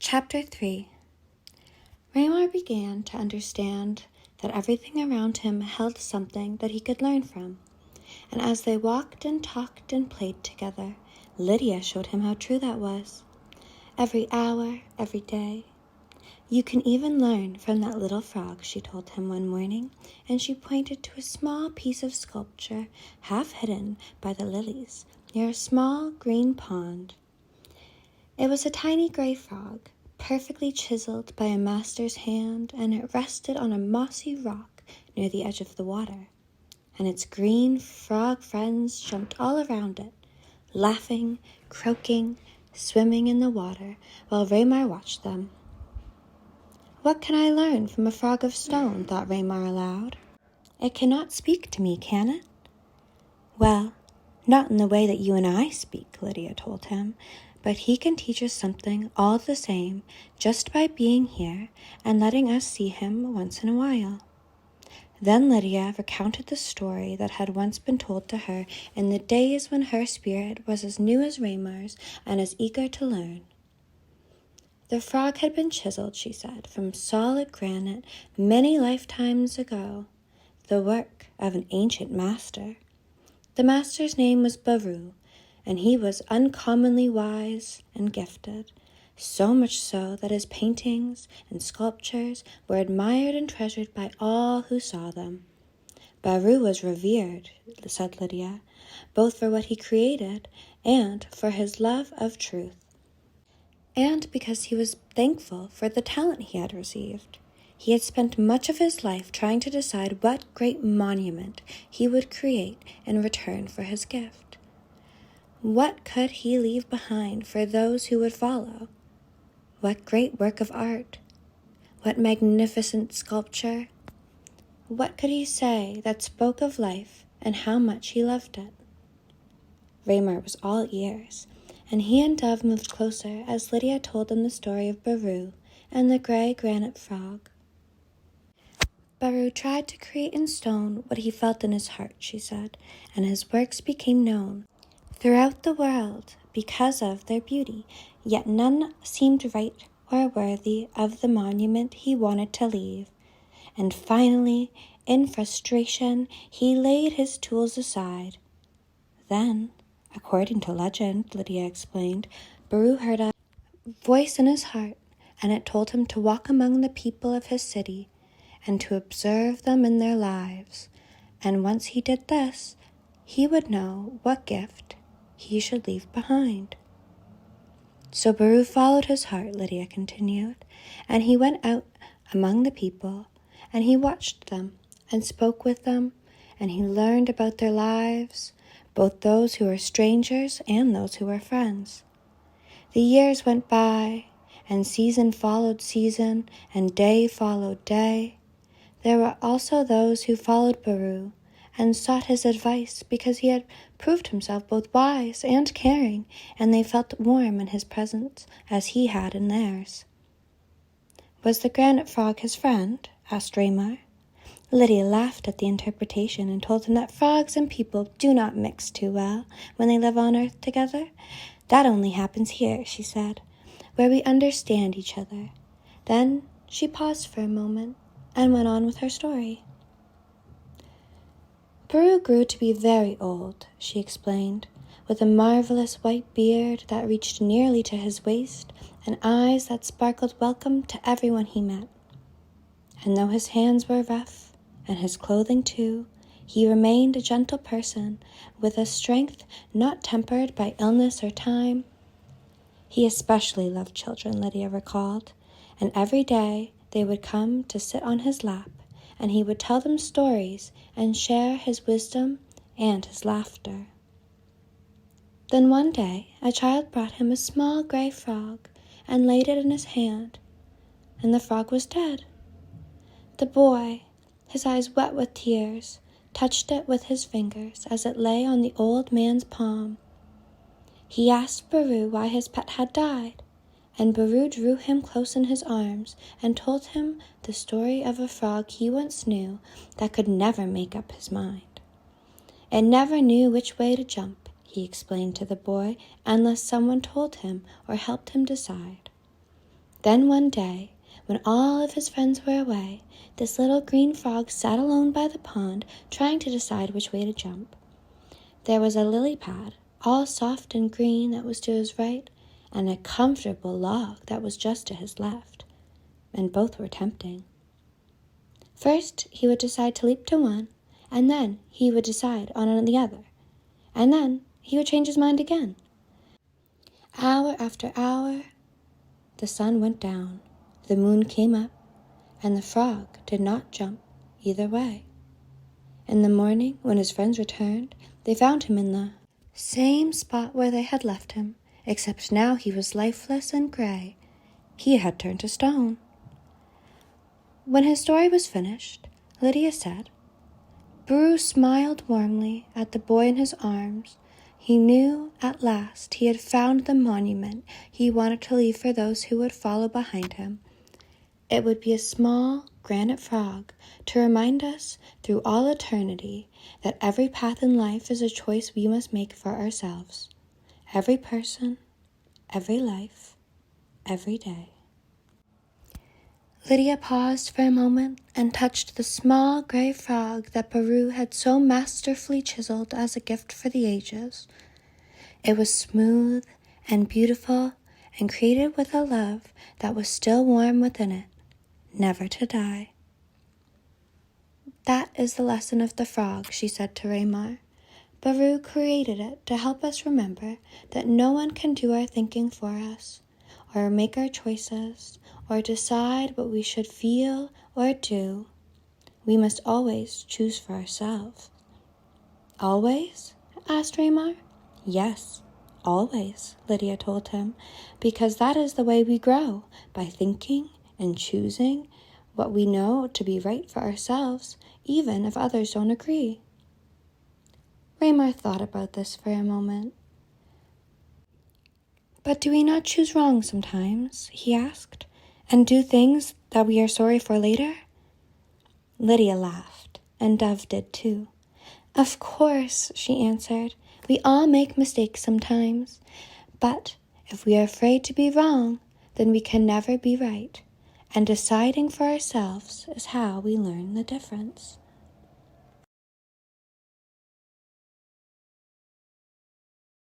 Chapter 3. Ramar began to understand that everything around him held something that he could learn from, and as they walked and talked and played together, Lydia showed him how true that was. Every hour, every day. You can even learn from that little frog, she told him one morning, and she pointed to a small piece of sculpture half hidden by the lilies near a small green pond. It was a tiny gray frog, perfectly chiseled by a master's hand, and it rested on a mossy rock near the edge of the water. And its green frog friends jumped all around it, laughing, croaking, swimming in the water, while Ramar watched them. What can I learn from a frog of stone? Thought Ramar aloud. It cannot speak to me, can it? Well, not in the way that you and I speak, Lydia told him, but he can teach us something all the same just by being here and letting us see him once in a while. Then Lydia recounted the story that had once been told to her in the days when her spirit was as new as Ramar's and as eager to learn. The frog had been chiseled, she said, from solid granite many lifetimes ago, the work of an ancient master. The master's name was Baru, and he was uncommonly wise and gifted, so much so that his paintings and sculptures were admired and treasured by all who saw them. Baru was revered, said Lydia, both for what he created and for his love of truth, and because he was thankful for the talent he had received. He had spent much of his life trying to decide what great monument he would create in return for his gift. What could he leave behind for those who would follow? What great work of art? What magnificent sculpture? What could he say that spoke of life and how much he loved it? Ramar was all ears, and he and Dove moved closer as Lydia told them the story of Baru and the gray granite frog. Baru tried to create in stone what he felt in his heart, she said, and his works became known throughout the world because of their beauty, yet none seemed right or worthy of the monument he wanted to leave. And finally, in frustration, he laid his tools aside. Then, according to legend, Lydia explained, Baru heard a voice in his heart, and it told him to walk among the people of his city and to observe them in their lives. And once he did this, he would know what gift he should leave behind. So Baru followed his heart, Lydia continued, and he went out among the people, and he watched them and spoke with them, and he learned about their lives, both those who were strangers and those who were friends. The years went by, and season followed season, and day followed day. There were also those who followed Baru and sought his advice because he had proved himself both wise and caring, and they felt warm in his presence as he had in theirs. Was the granite frog his friend? Asked Ramar. Lydia laughed at the interpretation and told him that frogs and people do not mix too well when they live on earth together. That only happens here, she said, where we understand each other. Then she paused for a moment and went on with her story. Baru grew to be very old, she explained, with a marvelous white beard that reached nearly to his waist and eyes that sparkled welcome to everyone he met. And though his hands were rough, and his clothing too, he remained a gentle person with a strength not tempered by illness or time. He especially loved children, Lydia recalled, and every day they would come to sit on his lap, and he would tell them stories and share his wisdom and his laughter. Then one day a child brought him a small gray frog and laid it in his hand, and the frog was dead. The boy, his eyes wet with tears, touched it with his fingers as it lay on the old man's palm. He asked Baru why his pet had died, and Baru drew him close in his arms and told him the story of a frog he once knew that could never make up his mind. It never knew which way to jump, he explained to the boy, unless someone told him or helped him decide. Then one day, when all of his friends were away, this little green frog sat alone by the pond, trying to decide which way to jump. There was a lily pad, all soft and green, that was to his right, and a comfortable log that was just to his left, and both were tempting. First, he would decide to leap to one, and then he would decide on the other, and then he would change his mind again. Hour after hour, the sun went down, the moon came up, and the frog did not jump either way. In the morning, when his friends returned, they found him in the same spot where they had left him, except now he was lifeless and gray. He had turned to stone. When his story was finished, Lydia said, Baru smiled warmly at the boy in his arms. He knew at last he had found the monument he wanted to leave for those who would follow behind him. It would be a small granite frog to remind us through all eternity that every path in life is a choice we must make for ourselves. Every person, every life, every day. Lydia paused for a moment and touched the small gray frog that Baru had so masterfully chiseled as a gift for the ages. It was smooth and beautiful and created with a love that was still warm within it, never to die. That is the lesson of the frog, she said to Ramar. Baru created it to help us remember that no one can do our thinking for us, or make our choices, or decide what we should feel or do. We must always choose for ourselves. Always? Asked Ramar. Yes, always, Lydia told him, because that is the way we grow, by thinking and choosing what we know to be right for ourselves, even if others don't agree. Ramar thought about this for a moment. But do we not choose wrong sometimes, he asked, and do things that we are sorry for later? Lydia laughed, and Dove did too. Of course, she answered, we all make mistakes sometimes, but if we are afraid to be wrong, then we can never be right, and deciding for ourselves is how we learn the difference.